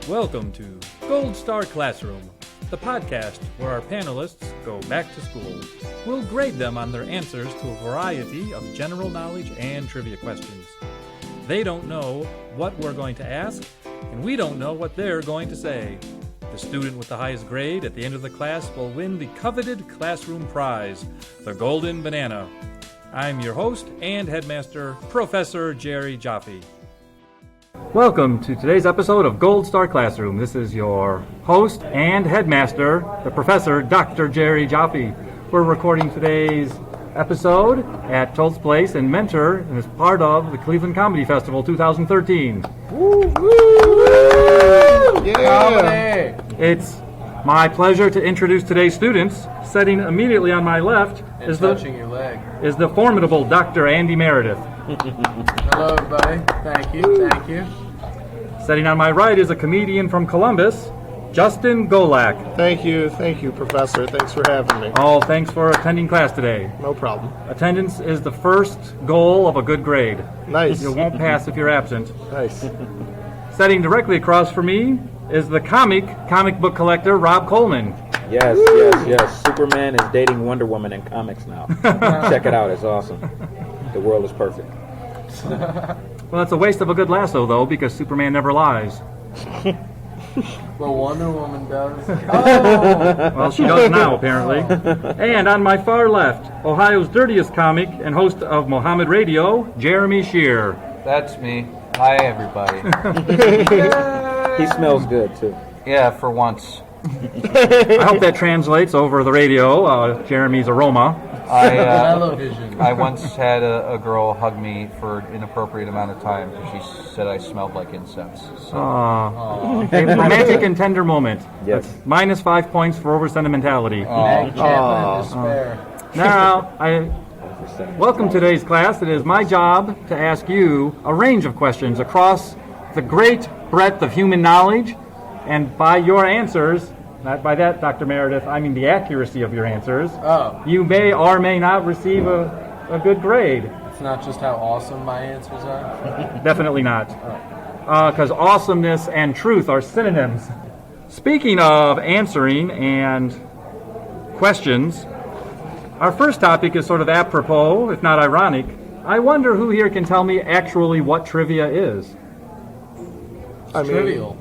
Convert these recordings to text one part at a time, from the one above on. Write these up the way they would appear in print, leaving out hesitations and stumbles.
Welcome to Gold Star Classroom, the podcast where our panelists go back to school. We'll grade them on their answers to a variety of general knowledge and trivia questions. They don't know what we're going to ask, and we don't know what they're going to say. The student with the highest grade at the end of the class will win the coveted classroom prize, the Golden Banana. I'm your host and headmaster, Professor Jerry Jaffe. Welcome to today's episode of Gold Star Classroom. This is your host and headmaster, the Professor Dr. Jerry Jaffe. We're recording today's episode at Toltz Place in Mentor, and is part of the Cleveland Comedy Festival 2013. Woo! Woo! Yeah! It's my pleasure to introduce today's students. Sitting immediately on my left is your leg. is the formidable Dr. Andy Meredith. Hello, everybody. Thank you. Sitting on my right is a comedian from Columbus, Justin Golak. Thank you, Professor. Thanks for having me. Oh, thanks for attending class today. No problem. Attendance is the first goal of a good grade. Nice. You won't pass if you're absent. Nice. Sitting directly across from me is the comic book collector, Rob Coleman. Yes. Superman is dating Wonder Woman in comics now. Check it out. It's awesome. The world is perfect. Well, it's a waste of a good lasso, though, because Superman never lies. Well, Wonder Woman does. Well, she does now, apparently. And on my far left, Ohio's dirtiest comic and host of Mohammed Radio, Jeremy Shear. That's me. Hi, everybody. He smells good, too. Yeah, for once. I hope that translates over the radio, Jeremy's aroma. Television. I once had a girl hug me for an inappropriate amount of time because she said I smelled like incense. So. A romantic and tender moment. Yes. Minus 5 points for over sentimentality. Despair. Now, welcome to today's class. It is my job to ask you a range of questions across the great breadth of human knowledge, and by your answers, not by that, Dr. Meredith, I mean the accuracy of your answers, you may or may not receive a good grade. It's not just how awesome my answers are. Definitely not. Because awesomeness and truth are synonyms. Speaking of answering and questions, our first topic is sort of apropos, if not ironic. I wonder who here can tell me actually what trivia is. Trivial.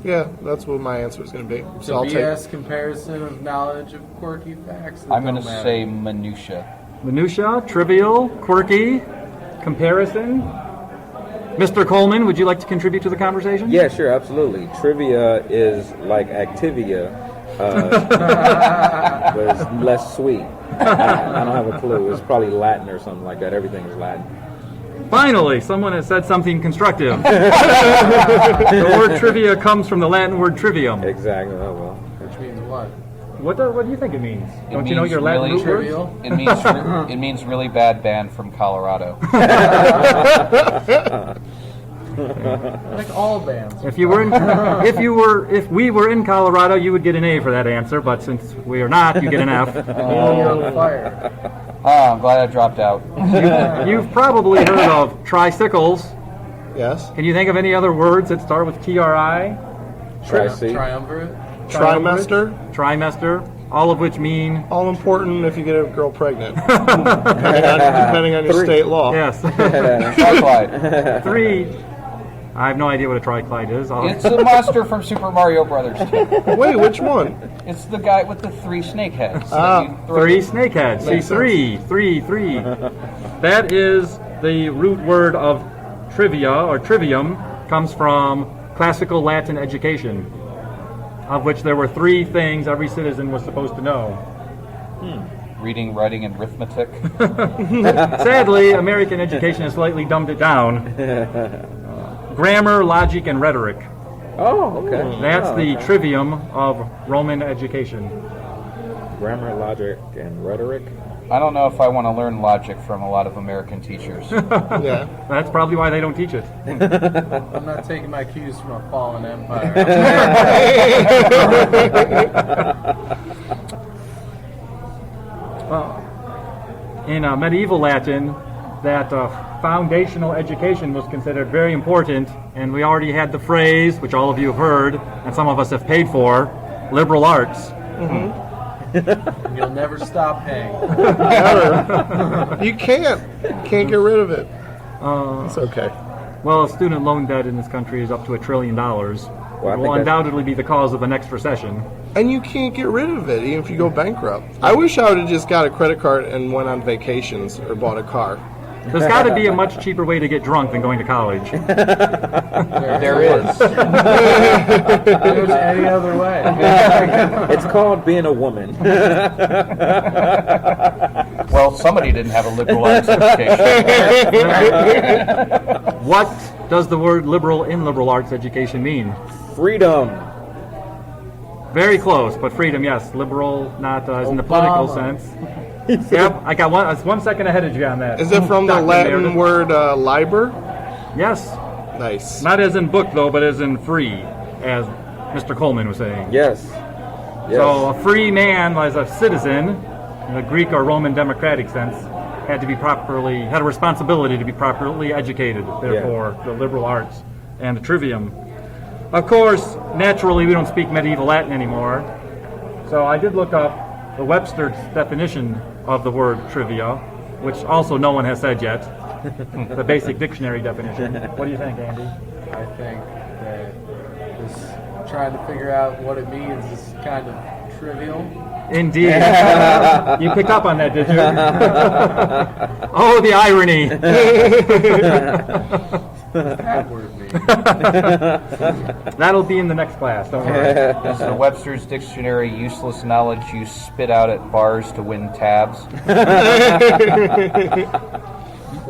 Yeah, that's what my answer is going to be. So I'll BS comparison of knowledge of quirky facts. I'm going to say minutia. Minutia, trivial, quirky, comparison. Mr. Coleman, would you like to contribute to the conversation? Yeah, sure, absolutely. Trivia is like Activia, but it's less sweet. I don't have a clue. It's probably Latin or something like that. Everything is Latin. Finally, someone has said something constructive. The word trivia comes from the Latin word trivium. Exactly. Oh, well. Which means what? What do you think it means? Don't you know means your Latin really root words? Trivial. It means really bad band from Colorado. Like all bands. If we were in Colorado, you would get an A for that answer. But since we are not, you get an F. You're on fire. Oh, I'm glad I dropped out. You've probably heard of tricycles. Yes. Can you think of any other words that start with TRI? Tri-C. Triumvirate. Trimester. Trimester. All of which mean All important if you get a girl pregnant. depending on your state law. yes. Triclide. 3. I have no idea what a triclide is. It's a monster from Super Mario Brothers 2. Wait, which one? It's the guy with the 3 snake heads. Ah. that you throw 3 snakeheads. See, Makes sense. three. That is the root word of trivia, or trivium, comes from classical Latin education, of which there were 3 things every citizen was supposed to know. Reading, writing, and arithmetic. Sadly, American education has slightly dumbed it down. Grammar, logic, and rhetoric. Oh, okay. That's the okay. trivium of Roman education. Grammar, logic, and rhetoric. I don't know if I want to learn logic from a lot of American teachers. Yeah. That's probably why they don't teach it. I'm not taking my cues from a fallen empire. Well, in medieval Latin, that foundational education was considered very important, and we already had the phrase, which all of you have heard, and some of us have paid for, liberal arts. And you'll never stop paying. Never. You can't get rid of it. It's okay. Well, student loan debt in this country is up to $1 trillion. I It think will that's- undoubtedly be the cause of the next recession. And you can't get rid of it even if you go bankrupt. I wish I would have just got a credit card and went on vacations or bought a car. There's got to be a much cheaper way to get drunk than going to college. There is. There's any other way. It's called being a woman. Well, somebody didn't have a liberal arts education. What does the word liberal in liberal arts education mean? Freedom. Very close, but freedom, yes. Liberal, not as in the political Obama. sense. Yep, I got 1 second ahead of you on that. Is it from the Dr. Latin Meredith. word liber? Yes. Nice. Not as in book, though, but as in free, as Mr. Coleman was saying. Yes. Yes. So a free man, as a citizen, in the Greek or Roman democratic sense, had a responsibility to be properly educated. Therefore, the liberal arts and the trivium. Of course, naturally, we don't speak medieval Latin anymore. So I did look up the Webster's definition of the word trivia, which also no one has said yet. The basic dictionary definition. What do you think, Andy? I think that this trying to figure out what it means is kind of trivial. Indeed. You picked up on that, did you? Oh, the irony. That word means. That'll be in the next class, don't worry. Is the Webster's Dictionary useless knowledge you spit out at bars to win tabs?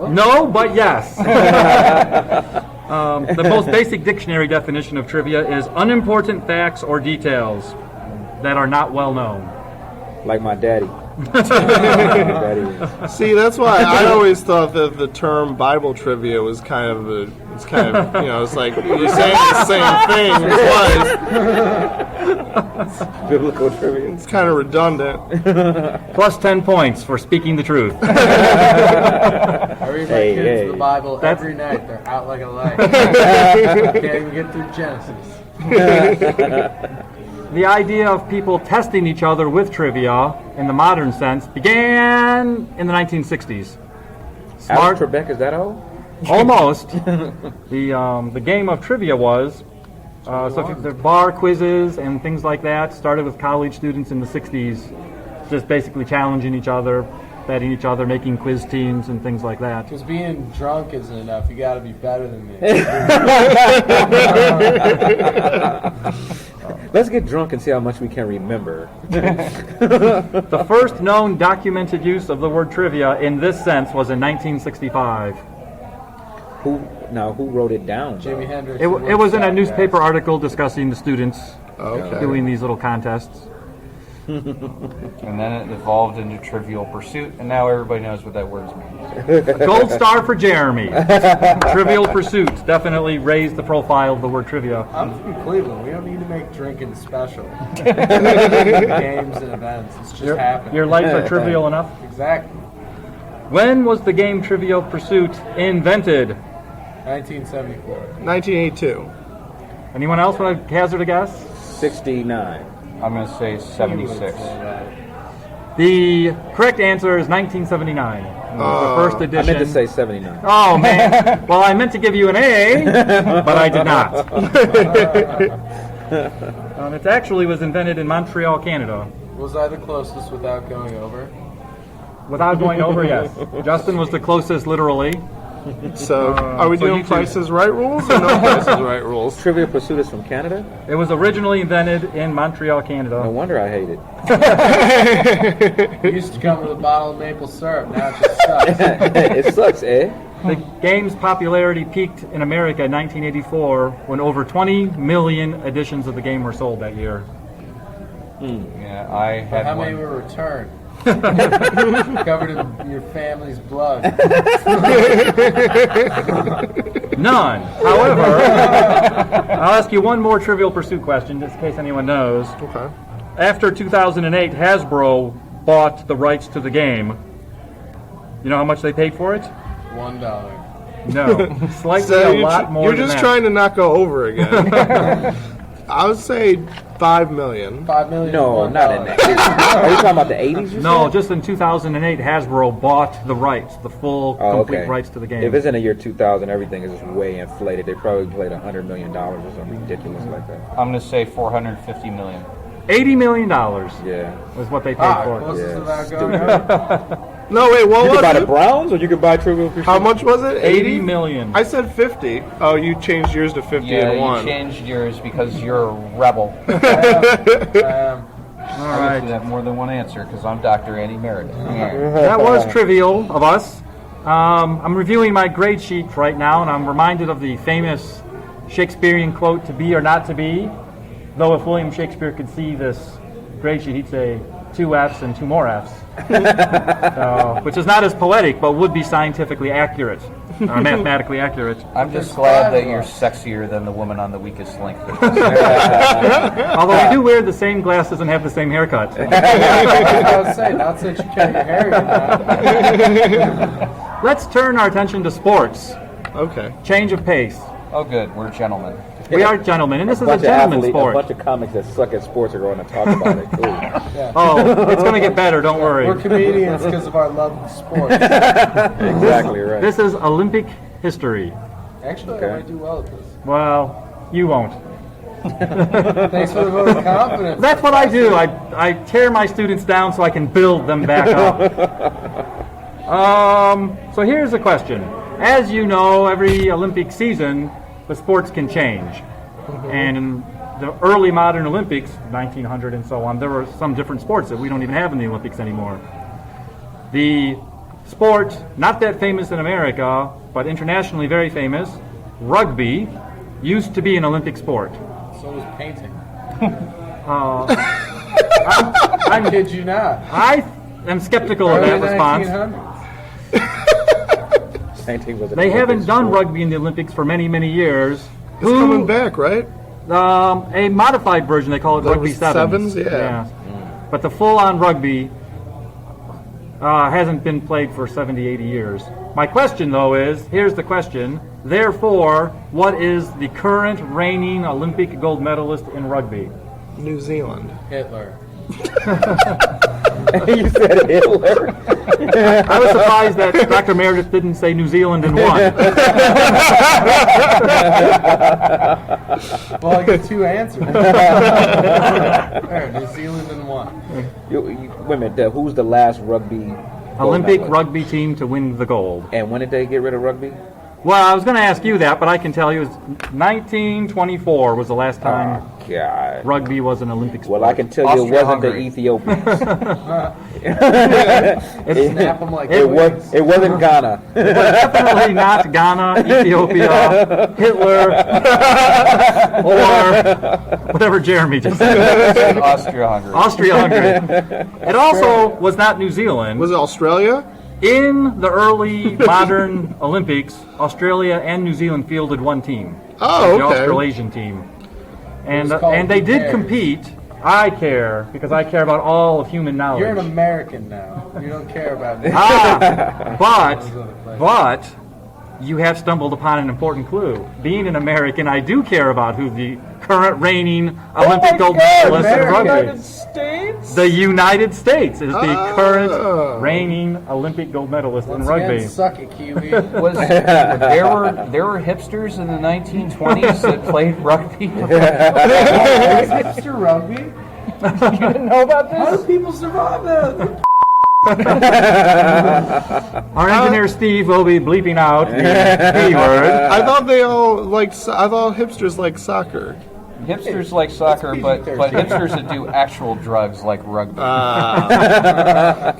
No, but yes. The most basic dictionary definition of trivia is unimportant facts or details that are not well known. Like my daddy. Daddy is. See, that's why I always thought that the term Bible trivia was kind of it's like you're saying the same thing twice. Biblical trivia. It's kind of redundant. Plus 10 points for speaking the truth. I read my Hey, kids hey. the Bible That's- every night. They're out like a light. Can't even get through Genesis. The idea of people testing each other with trivia in the modern sense began in the 1960s. Alex Trebek, is that all? Almost. The game of trivia was the bar quizzes and things like that started with college students in the 60s, just basically challenging each other, betting each other, making quiz teams and things like that. Because being drunk isn't enough. You got to be better than me. Let's get drunk and see how much we can remember. The first known documented use of the word trivia in this sense was in 1965. Who wrote it down? Jimi Hendrix. It was in a newspaper article discussing the students Okay. doing these little contests. And then it evolved into Trivial Pursuit, and now everybody knows what that word means. A gold star for Jeremy. Trivial Pursuit definitely raised the profile of the word trivia. I'm from Cleveland. We don't need to make drinking special. Games and events. It's just happening. Your lights are trivial enough. Exactly. When was the game Trivial Pursuit invented? 1974. 1982. Anyone else want to hazard a guess? 69. I'm going to say 76. The correct answer is 1979. The first I edition. meant to say 79. Oh, man. Well, I meant to give you an A, but I did not. It actually was invented in Montreal, Canada. Was I the closest without going over? Without going over, yes. Justin was the closest, literally. So, are we so doing you two- Price is Right rules or no Price is Right rules? Trivial Pursuit is from Canada? It was originally invented in Montreal, No Canada. wonder I hate it. It used to come with a bottle of maple syrup. Now it just sucks. It sucks, eh? The game's popularity peaked in America in 1984 when over 20 million editions of the game were sold that year. Yeah, I But had how many one. were returned? Covered in your family's blood. None. However, I'll ask you one more Trivial Pursuit question, just in case anyone knows. Okay. After 2008, Hasbro bought the rights to the game. You know how much they paid for it? $1. No, slightly So a lot more you're than just that. trying to not go over again. I would say $5 million. $5 million. No, not in that. Are you talking about the 80s? No, just in 2008, Hasbro bought the rights, the full, complete rights to the game. If it's in the year 2000, everything is just way inflated. They probably played $100 million or something ridiculous like that. I'm going to say $450 million. $80 million Yeah. was what they paid for it. Closest to that stupid. go. No, wait, what You was could buy the it? Browns, or you could buy Trivial Pursuit. How much was it? 80 million. I said 50. Oh, you changed yours to 50 Yeah, and you one. changed yours because you're a rebel. All I right. have more than one answer because I'm Dr. Andy Meredith. That was trivial of us. I'm reviewing my grade sheet right now, and I'm reminded of the famous Shakespearean quote, "To be or not to be." Though if William Shakespeare could see this grade sheet, he'd say 2 F's and 2 more F's. So, which is not as poetic, but would be scientifically accurate, or mathematically accurate. I'm just glad that you're sexier than the woman on the weakest link. Although we do wear the same glasses and have the same haircut. I was saying, not since you cut your hair. Let's turn our attention to sports. Okay. Change of pace. Oh, good. We're gentlemen. We are gentlemen, and this is a bunch of gentleman's athletes, sport. a bunch of comics that suck at sports are going to talk about it. Ooh. Oh, it's going to get better, don't worry. We're comedians because of our love of sports. Exactly right. This is Olympic history. Actually, Okay. I might do well at this. Well, you won't. Thanks for the vote of confidence. That's what I do. I tear my students down so I can build them back up. So here's a question. As you know, every Olympic season, the sports can change. And in the early modern Olympics, 1900 and so on, there were some different sports that we don't even have in the Olympics anymore. The sport, not that famous in America, but internationally very famous, rugby, used to be an Olympic sport. So was painting. I kid you not. I am skeptical of that Early response. 1900s. Painting was an They haven't Olympic done sport. rugby in the Olympics for many, many years. It's coming back, right? A modified version, they call it The Rugby Sevens. sevens, yeah. But the full-on rugby hasn't been played for 70, 80 years. My question, though, is, here's the question. Therefore, what is the current reigning Olympic gold medalist in rugby? New Zealand. Hitler. You said Hitler. I was surprised that Dr. Meredith didn't say New Zealand and won. Well, I get 2 answers. There, New Zealand and 1. Wait a minute. Who's the last rugby? gold Olympic medalist? rugby team to win the gold. And when did they get rid of rugby? Well, I was going to ask you that, but I can tell you it's 1924 was the last time God. rugby was an Olympic sport. Well, I can tell you it wasn't the Austria-Hungary. Ethiopians. Snap them like It twins. wasn't Ghana. Definitely not Ghana, Ethiopia, Hitler, or whatever Jeremy just said. Austria-Hungary. Austria-Hungary. It also was not New Zealand. Was it Australia? In the early modern Olympics, Australia and New Zealand fielded one team. Oh, The okay. Australasian team. And It's called and they Who did Cares? compete. I care because I care about all of human knowledge. You're an American now. You don't care about me. But you have stumbled upon an important clue. Being an American, I do care about who the current reigning Olympic gold medalist in rugby. States? The United States is the Oh. current reigning Olympic gold medalist in rugby. Again, suck it, Kiwi. There were hipsters in the 1920s that played rugby. Hipster rugby? You didn't know about How this? do people survive that? Our engineer Steve will be bleeping out the P word. I thought they all like. I thought hipsters like soccer. Hipsters like soccer, but hipsters that do actual drugs like rugby. Because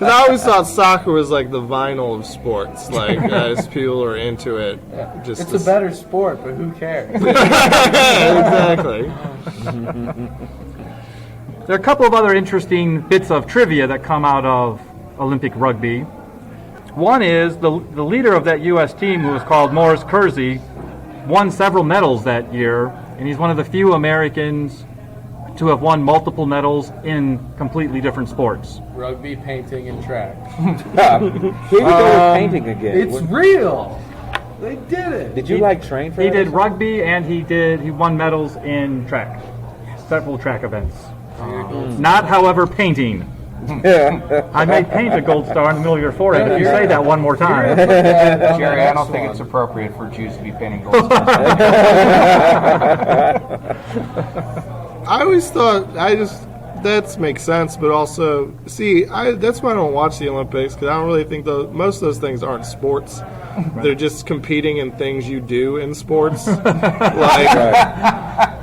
I always thought soccer was like the vinyl of sports. Like as people are into it, just It's a better sport, but who cares? exactly. There are a couple of other interesting bits of trivia that come out of Olympic rugby. One is the leader of that U.S. team, who was called Morris Kersey, won several medals that year, and he's one of the few Americans to have won multiple medals in completely different sports? Rugby, painting, and track. Here we go with painting again. It's real. They did it. Did you train for He that? did rugby and he won medals in track, several track events. Not, however, painting. I may paint a gold star in the middle of your forehead if you say that one more time. Jerry, I don't think it's appropriate for Jews to be painting gold stars. I always thought that makes sense, but also that's why I don't watch the Olympics, because I don't really think most of those things aren't sports. They're just competing in things you do in sports.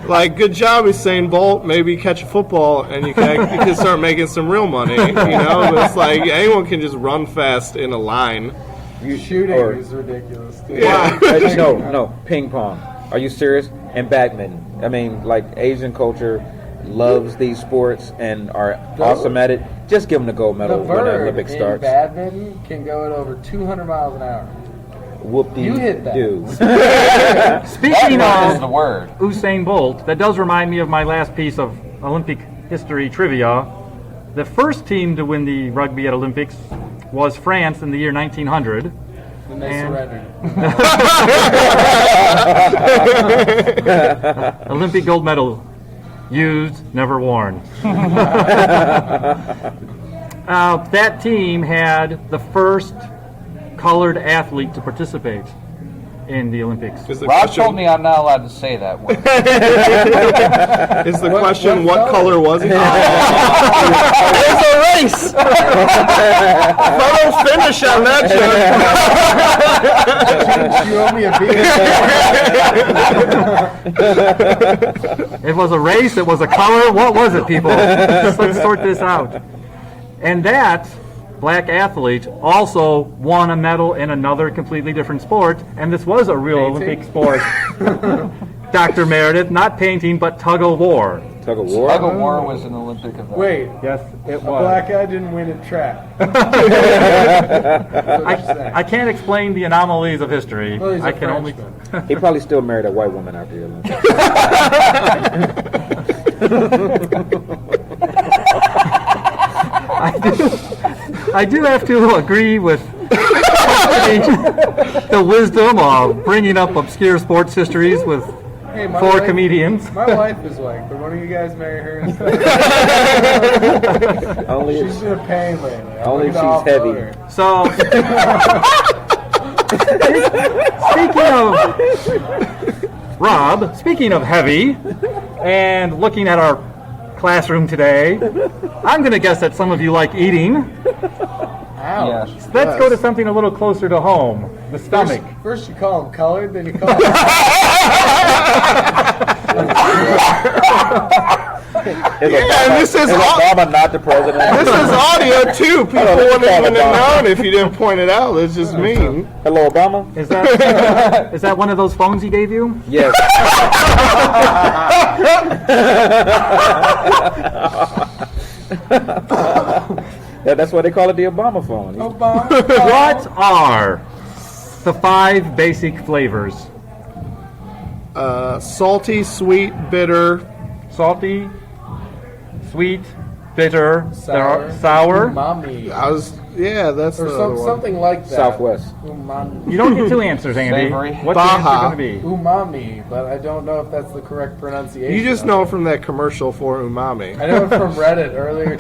Like good job, Usain Bolt. Maybe catch a football and you can start making some real money. But it's like anyone can just run fast in a line. Shooting is ridiculous. Too. Yeah. No, ping pong. Are you serious? And badminton. I mean, like Asian culture loves these sports and are awesome at it. Just give them the gold medal when the Olympics starts. Badminton can go at over 200 miles an hour. Whoop-de You hit that. do. Speaking That is of the word. Usain Bolt, that does remind me of my last piece of Olympic history trivia. The first team to win the rugby at Olympics was France in the year 1900. Then they surrendered. Olympic gold medal. Used, never worn. That team had the first colored athlete to participate in the Olympics. Rob told me I'm not allowed to say that word. Is the question what color was he? There's a race. Photo finish on that joke. You owe me a beer. It was a race, it was a color. What was it, people? Let's sort this out. And that black athlete also won a medal in another completely different sport, and this was a real Olympic sport. Dr. Meredith, not painting, but tug-of-war. Tug-of-war? Tug-of-war was an Olympic event. Wait, Yes, it a was. black guy didn't win in track. I can't explain the anomalies of history. Well, he's a I can only. Frenchman. He probably still married a white woman after the Olympics. I do have to agree with the wisdom of bringing up obscure sports histories with Hey, four comedians. My wife is white, but one of you guys marry her instead. She's been a pain lately. Only I'm gonna she's heavy. offload her. So, speaking of Rob, speaking of heavy, and looking at our classroom today, I'm going to guess that some of you like eating. Ouch. Yes. Let's go to something a little closer to home, the stomach. First you call them colored, then you call them... And this is Obama not the president. This is audio too. People wouldn't even have known if you didn't point it out. It's just mean. Hello, Obama. Is that one of those phones he gave you? Yes. Yeah, that's why they call it the Obama phone. Obama. What are the 5 basic flavors? Salty, sweet, bitter. Salty, sweet, bitter, Sour. sour. Umami. That's Or the other one. something like that. Southwest. Umami. You don't get 2 answers, Andy. Savory. What's the answer Baja. going to be? Umami, but I don't know if that's the correct pronunciation. You just of know it. from that commercial for umami. I know it from Reddit earlier.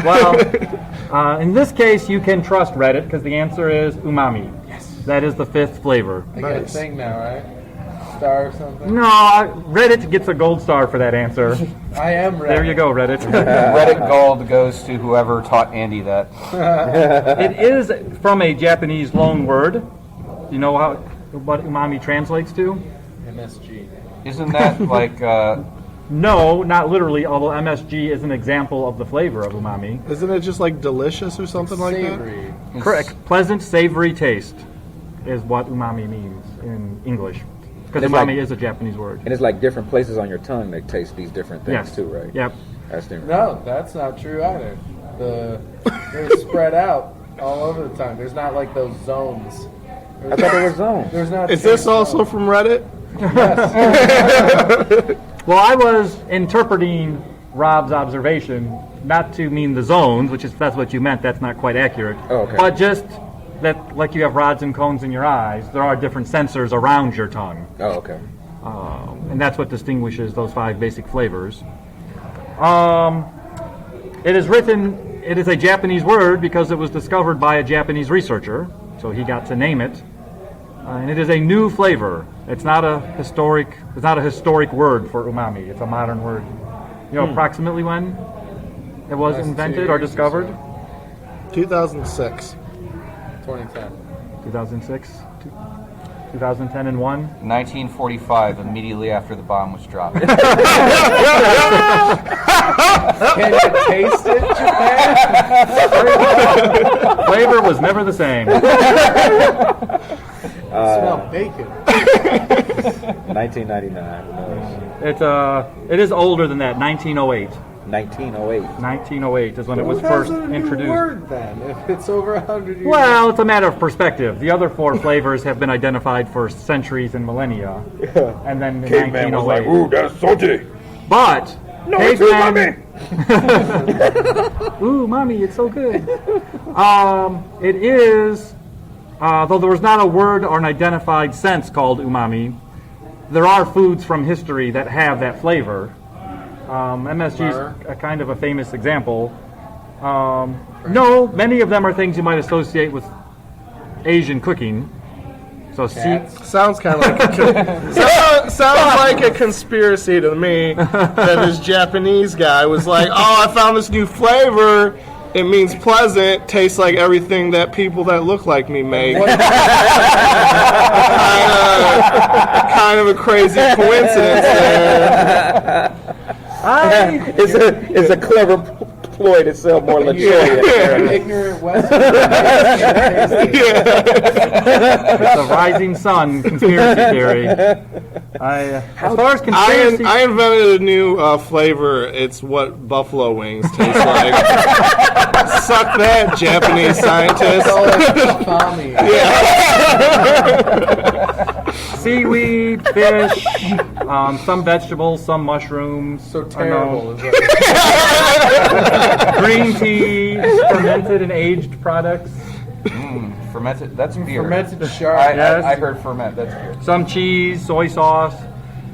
Well, in this case, you can trust Reddit because the answer is umami. Yes. That is the 5th flavor. I got a Nice. thing now, right? Star or something? No, Reddit gets a gold star for that answer. I am Reddit. There you go, Reddit. Reddit gold goes to whoever taught Andy that. It is from a Japanese loan word. You know what umami translates to? MSG. Isn't that like No, not literally, although MSG is an example of the flavor of umami. Isn't it just like delicious or something like that? Savory. Correct. Pleasant, savory taste is what umami means in English. Because It's umami like- is a Japanese word. And it's like different places on your tongue that taste these different things Yes. too, right? Yep. That's different. No, that's not true either. They're spread out all over the tongue. There's not like those zones. I thought there were zones. There's not. Is this also from Reddit? Well, I was interpreting Rob's observation not to mean the zones, which is that's what you meant. That's not quite accurate. Oh, okay. But just that, like you have rods and cones in your eyes, there are different sensors around your tongue. Oh, okay. And that's what distinguishes those 5 basic flavors. It is a Japanese word because it was discovered by a Japanese researcher, so he got to name it. And it is a new flavor. It's not a historic word for umami. It's a modern word. You know approximately when it was invented or discovered? 2006. 2010. 2006? 2010 and 1? 1945, immediately after the bomb was dropped. Can you taste it, Japan? Flavor was never the same. Smell bacon. 1999. Who knows? It is older than that. 1908. 1908. 1908 is when it was Well, first how's it a new introduced. word then? If it's over 100 years. Well, it's a matter of perspective. The other 4 flavors have been identified for centuries and millennia, and then in Caveman was like, 1908. ooh, that's salty. But No, it's umami. Ooh, mommy, it's so good. It is, though there was not a word or an identified sense called umami, there are foods from history that have that flavor. MSG is a kind of a famous example. No, many of them are things you might associate with Asian cooking. So Sounds kind of like sounds like a conspiracy to me that this Japanese guy was like, "Oh, I found this new flavor. It means pleasant. Tastes like everything that people that look like me make." kind of a crazy coincidence there. It's a clever ploy to sell more luxurious. Ignorant Western. it's a rising sun conspiracy theory. As far as conspiracy, I invented a new flavor. It's what buffalo wings taste like. Suck that, Japanese scientist. seaweed, fish, some vegetables, some mushrooms. So terrible. Green tea, fermented and aged products. Fermented, that's beer. Fermented shark. I heard ferment, that's beer. Some cheese, soy sauce.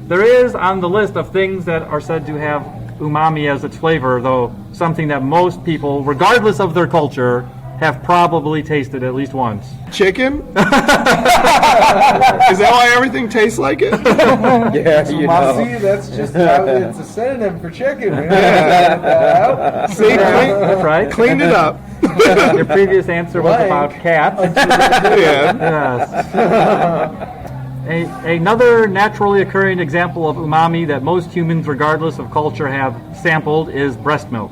There is on the list of things that are said to have umami as its flavor, though something that most people, regardless of their culture, have probably tasted at least once. Chicken? Is that why everything tastes like it? Yeah, you know. See, that's just it's a synonym for chicken. See, That's right. cleaned it up. Your previous answer was about cats. Yeah. Yes. Another naturally occurring example of umami that most humans, regardless of culture, have sampled is breast milk.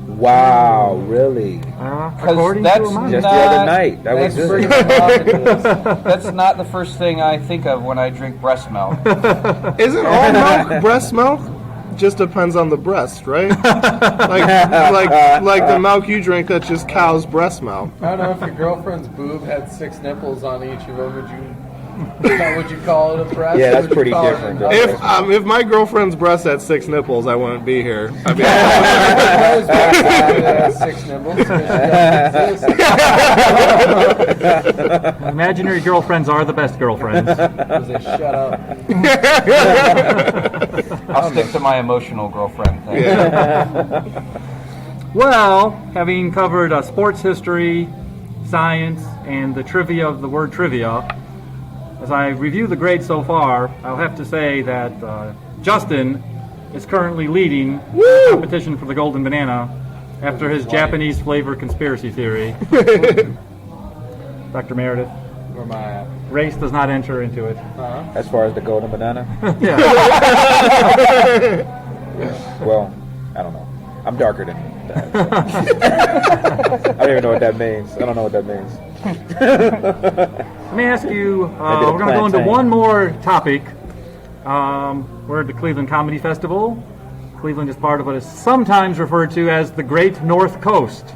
Wow, really? According to that's umami. Just the other night. That was good. That's not the first thing I think of when I drink breast milk. Isn't all milk breast milk? Just depends on the breast, right? like the milk you drink, that's just cow's breast milk. I don't know if your girlfriend's boob had 6 nipples on each of them. Would you call it a breast? Yeah, that's Would you pretty call it different. another? If my girlfriend's breast had 6 nipples, I wouldn't be here. I'd be Those breasts had 6 nipples. Imaginary girlfriends are the best girlfriends. Because they shut up. I'll stick to my emotional girlfriend thing. Well, having covered sports history, science, and the trivia of the word trivia, as I review the grades so far, I'll have to say that Justin is currently leading the competition for the Golden Banana after his Japanese flavor conspiracy theory. Dr. Meredith, Where am I at? race does not enter into it. As far as the golden banana? Yeah. Well, I don't know. I'm darker than that. I don't even know what that means. I don't know what that means. Let me ask you, we're going to go into plantain. one more topic. We're at the Cleveland Comedy Festival. Cleveland is part of what is sometimes referred to as the Great North Coast.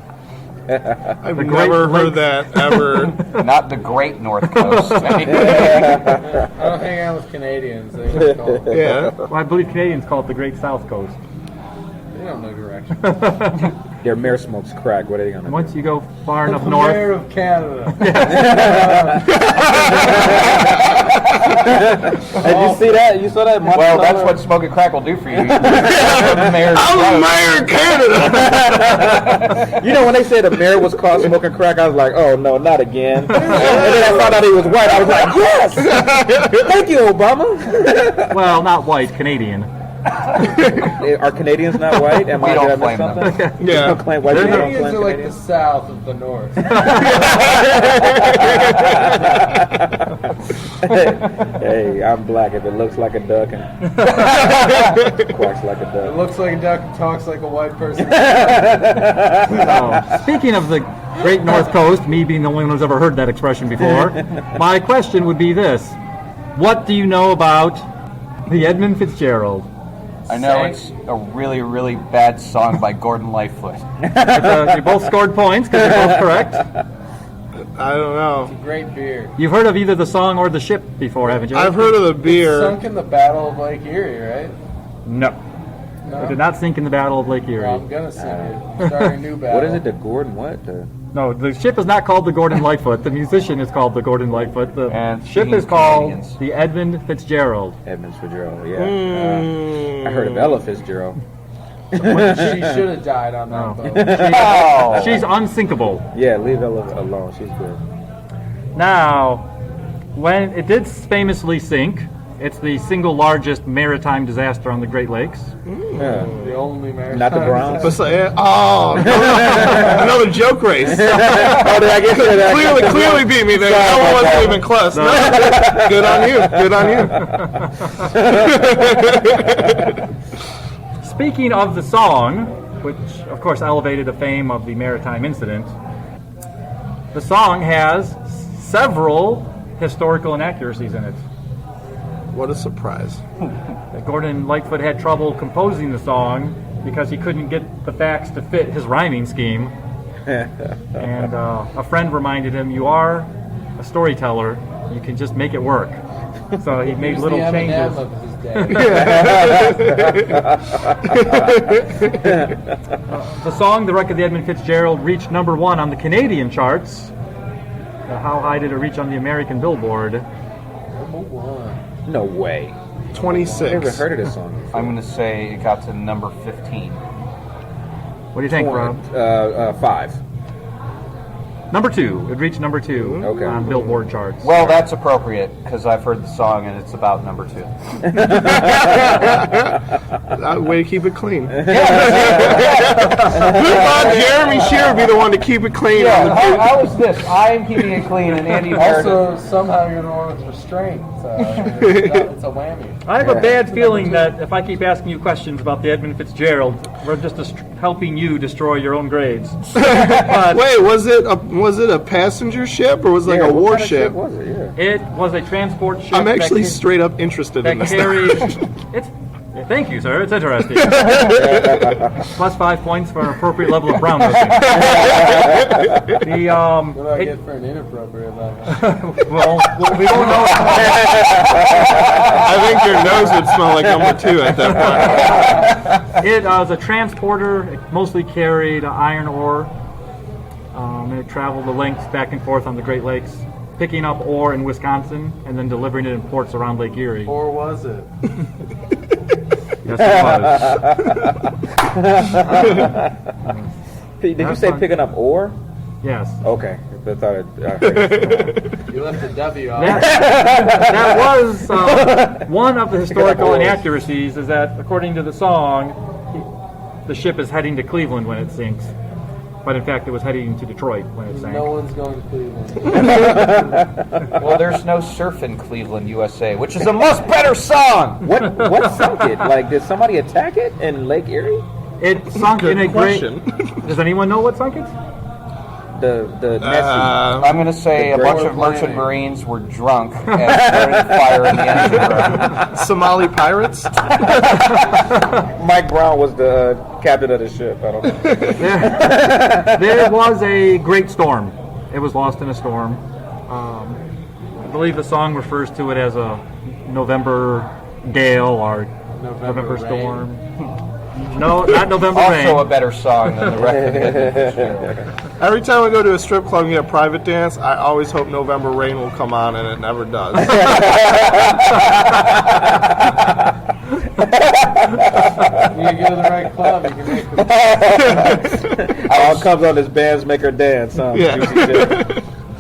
I've never heard that ever. Not the Great North Coast. I don't hang out with Canadians. They call it. Yeah. Well, I believe Canadians call it the Great South Coast. They don't know direction. Their mayor smokes crack. What are they going to do? Once you go far enough The north, mayor of Canada. Did you see that? You saw that? Well, that's what smoking crack will do for you. I'm the mayor of Canada. You know, when they said the mayor was caught smoking crack, I was like, oh, no, not again. And then I found out he was white. I was like, yes! Thank you, Obama. well, not white, Canadian. Are Canadians not white? Did I don't miss claim them. something? Yeah. You don't claim white people don't Canadians claim are like the Canadians? south of the north. Hey, I'm black. If it looks like a duck and quacks like a It duck. looks like a duck and talks like a white person. So, speaking of the Great North Coast, me being the only one who's ever heard that expression before, my question would be this. What do you know about the Edmund Fitzgerald? I know it's a really, really bad song by Gordon Lightfoot. You both scored points because you're both correct. I don't know. Great beer. You've heard of either the song or the ship before, haven't you? I've heard of the beer. Sunk in the Battle of Lake Erie, right? No. No. It did not sink in the Battle of Lake Erie. Well, I'm gonna sing it. Starting a new battle. What is it, the Gordon what? No, the ship is not called the Gordon Lightfoot. The musician is called the Gordon Lightfoot. The And ship speaking is of called Canadians. the Edmund Fitzgerald. Edmund Fitzgerald, yeah. I heard of Ella Fitzgerald. She should have died on that boat. Oh. She's unsinkable. Yeah, leave Ella alone. She's good. Now, when it did famously sink, it's the single largest maritime disaster on the Great Lakes. Yeah. The only maritime. Not the Browns. Oh, another joke race. Oh, did I get that? Clearly beat me there. That one wasn't even close. No. Good on you. Speaking of the song, which of course elevated the fame of the maritime incident, the song has several historical inaccuracies in it. What a surprise. Gordon Lightfoot had trouble composing the song because he couldn't get the facts to fit his rhyming scheme. And a friend reminded him, you are a storyteller, you can just make it work. So he made little the changes. Eminem of his day. The song, The Wreck of the Edmund Fitzgerald, reached number 1 on the Canadian charts. How high did it reach on the American Billboard? Number one. No way. 26. I've never heard of this song. I'm going to say it got to number 15. What do you think, Rob? 5. Number 2. It reached number 2 Okay. on Billboard charts. Well, that's appropriate because I've heard the song and it's about number 2. Way to keep it clean. Who thought Jeremy Shearer would be the one to keep it clean? on the how is this? I am keeping it clean and Andy Also, somehow you're the one with restraint. So it's a whammy. I have a bad feeling that if I keep asking you questions about the Edmund Fitzgerald, we're just helping you destroy your own grades. But Wait, was it a passenger ship or was it like a warship? What kind of ship was it? Yeah. it was a transport ship. I'm actually that straight up interested in that this. carried. Thank you, sir. It's interesting. Plus 5 points for an appropriate level of brown noting. What do I get for an inappropriate level? Well, we don't know. I think your nose would smell like number 2 at that point. It was a transporter. It mostly carried iron ore. And it traveled the lengths back and forth on the Great Lakes, picking up ore in Wisconsin and then delivering it in ports around Lake Erie. Or was it? Yes, it was. Did you say picking up ore? Yes. Okay. I thought it. You left the W off. That was one of the historical inaccuracies, is that according to the song, the ship is heading to Cleveland when it sinks. But in fact, it was heading to Detroit when it sank. No one's going to Cleveland. Well, there's no surf in Cleveland, USA, which is a much better song. What sunk it? Like, did somebody attack it in Lake Erie? It sunk in a great. question. Does anyone know what sunk it? The Nessie. I'm going to say a The bunch great of merchant planning. marines were drunk and started a fire in the engine room. Somali pirates. Mike Brown was the captain of the ship. I don't know. There was a great storm. It was lost in a storm. I believe the song refers to it as a November gale or November rain. storm. No, not November Also rain. a better song than the rest of the Edmund Fitzgerald. Every time I go to a strip club and get a private dance, I always hope November Rain will come on, and it never does. You go to the right club, you can make them. All comes on this Bands Maker Dance, huh? Yeah.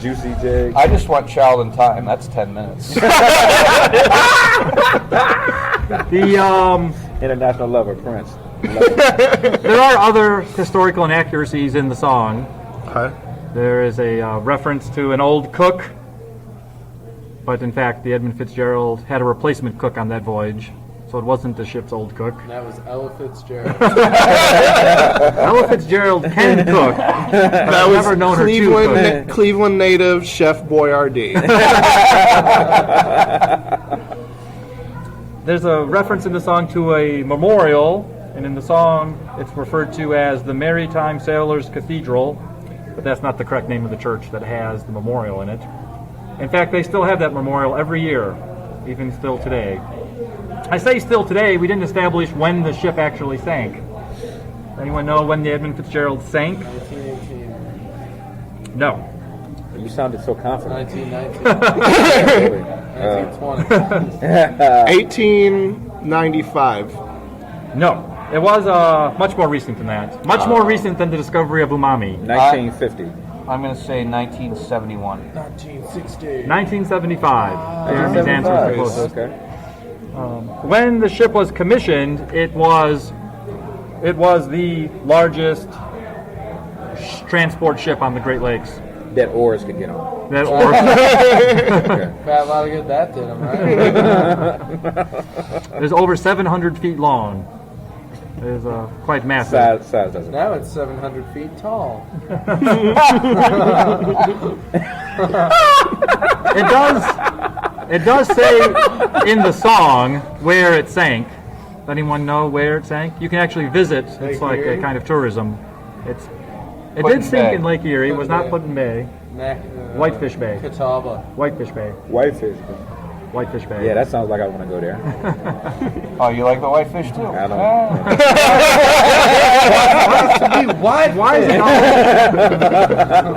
Juicy J. I just want Child in Time. That's 10 minutes. The International Lover, Prince. there are other historical inaccuracies in the song. Okay. There is a reference to an old cook, but in fact, the Edmund Fitzgerald had a replacement cook on that voyage, so it wasn't the ship's old cook. And that was Ella Fitzgerald. Ella Fitzgerald can cook. That I've was never known her to cook. Cleveland native Chef Boyardee. There's a reference in the song to a memorial, and in the song it's referred to as the Maritime Sailors Cathedral, but that's not the correct name of the church that has the memorial in it. In fact, they still have that memorial every year, even still today. I say still today, we didn't establish when the ship actually sank. Does anyone know when the Edmund Fitzgerald sank? 1918, No. You sounded so confident. 1919, 1920. 1895. No. It was much more recent than that. Much more recent than the discovery of umami. 1950. I'm going to say 1971. 1960. 1975. Jeremy's answer is the closest. Okay. When the ship was commissioned, it was the largest transport ship on the Great Lakes. That oars could get on. That or Fat lot of good that did him, right? is over 700 feet long. It is quite massive. Size doesn't. Now it's 700 feet tall. It does say in the song where it sank. Does anyone know where it sank? You can actually visit. It's Lake like Erie? a kind of tourism. It Put did in sink Bay. in Lake Erie. It was not Put put in Bay. Whitefish Bay. Catawba. Whitefish Bay. Whitefish. Whitefish Bay. Yeah, that sounds like I want to go there. Oh, you like the whitefish too? I don't. Why? Why is it always,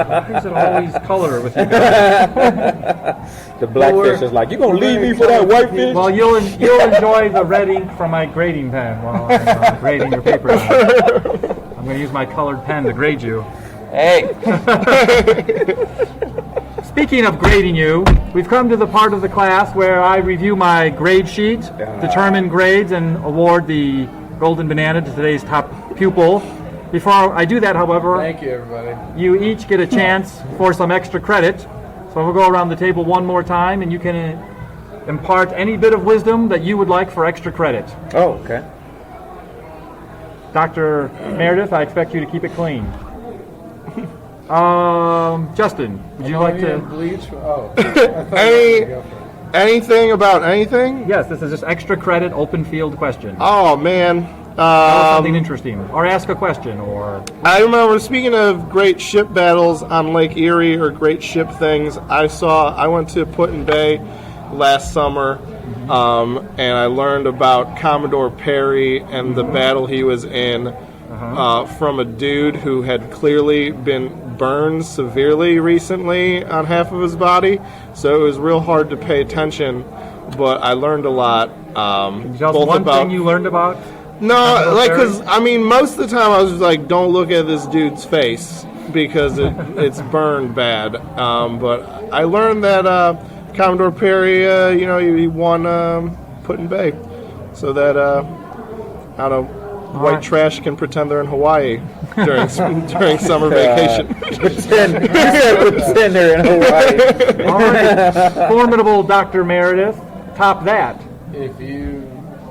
why is it always color with you guys? The blackfish is like, you gonna leave me for that whitefish? Well, you'll enjoy the red ink from my grading pen while I'm grading your paper. I'm going to use my colored pen to grade you. Hey, Speaking of grading you, we've come to the part of the class where I review my grade sheet, determine grades, and award the golden banana to today's top pupil. Before I do that, however, Thank you, everybody. you each get a chance for some extra credit. So we'll go around the table one more time, and you can impart any bit of wisdom that you would like for extra credit. Oh, okay. Dr. Meredith, I expect you to keep it clean. Justin, would you like to? Bleach? Oh. I thought you were gonna go for it. Anything about anything? Yes, this is just extra credit, open field question. Oh, man. Tell us something interesting, or ask a question, or I remember, speaking of great ship battles on Lake Erie or great ship things, I went to Put-in-Bay last summer, and I learned about Commodore Perry and the battle he was in from a dude who had clearly been burned severely recently on half of his body, so it was real hard to pay attention, but I learned a lot. Can you tell us both one about thing you learned about? No, like, because, I mean, most of the time I was just like, don't look at this dude's face because it's burned bad. But I learned that Commodore Perry, he won Put-in-Bay. So that, white trash can pretend they're in Hawaii during summer vacation. Pretend they're in Hawaii. All right, formidable Dr. Meredith, top that. If you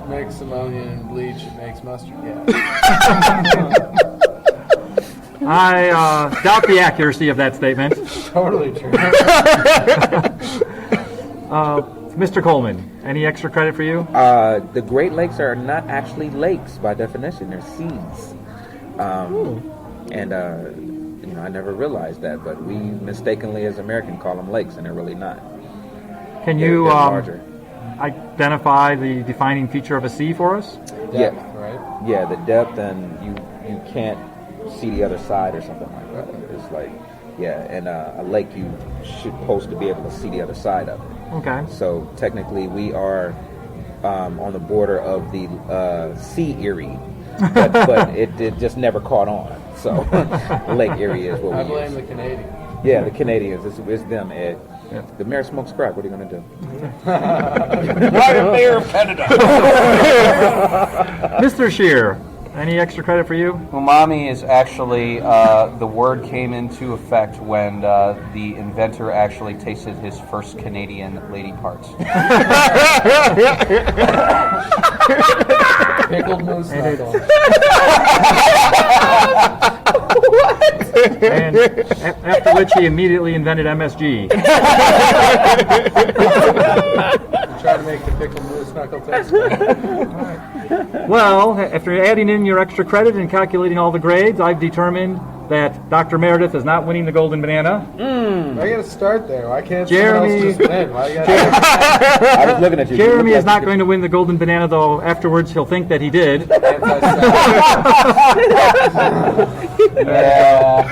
mix ammonia and bleach, it makes mustard gas. I doubt the accuracy of that statement. Totally true. Mr. Coleman, any extra credit for you? The Great Lakes are not actually lakes by definition; they're seas. I never realized that, but we mistakenly, as Americans, call them lakes, and they're really not. Can They're you larger. identify the defining feature of a sea for us? Depth, right? Yeah, the depth, and you can't see the other side or something like that. It's like, and a lake, you should supposed to be able to see the other side of it. Okay. So technically, we are on the border of the Sea Erie, but it just never caught on. So Lake Erie is what we I blame use. the Canadians. Yeah, the Canadians. It's them, Ed. Yeah. The mayor smokes crack. What are you going to do? Right up there in Canada. Mr. Shear, any extra credit for you? Umami is actually, the word came into effect when the inventor actually tasted his first Canadian lady parts. Pickled moose knuckle. And after which he immediately invented MSG. Try to make the pickled moose knuckle taste good. Well, after adding in your extra credit and calculating all the grades, I've determined that Dr. Meredith is not winning the Golden Banana. I gotta start there. Why can't Jeremy- someone else just win? Why you gotta I was looking at you. Jeremy is not going to win the Golden Banana, though afterwards he'll think that he did. Yeah.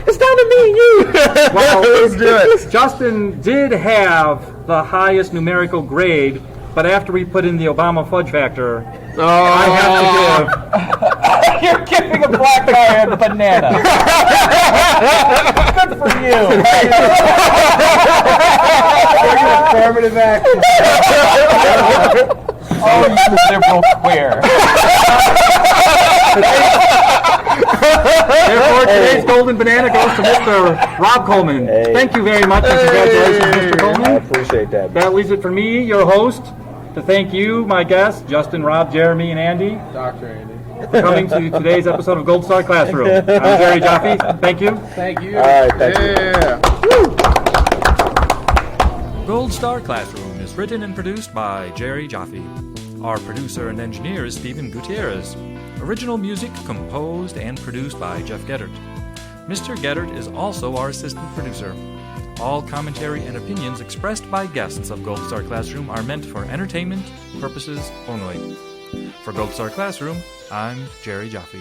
It's down to me and you. Well, let's do it. Justin did have the highest numerical grade, but after we put in the Obama fudge factor, I have to give. You're giving a black guy a banana. Good for you. affirmative action. Oh, you liberal queer. Therefore, today's Golden Banana goes to Mr. Rob Coleman. Hey. Thank you very much, and congratulations, Mr. I Coleman. appreciate that. That leaves it for me, your host, to thank you, my guests, Justin, Rob, Jeremy, and Andy, Dr. Andy. for coming to today's episode of Gold Star Classroom. I'm Jerry Jaffe. Thank you. Thank you. All right, thank you. Gold Star Classroom is written and produced by Jerry Jaffe. Our producer and engineer is Stephen Gutierrez. Original music composed and produced by Jeff Geddert. Mr. Geddert is also our assistant producer. All commentary and opinions expressed by guests of Gold Star Classroom are meant for entertainment purposes only. For Gold Star Classroom, I'm Jerry Jaffe.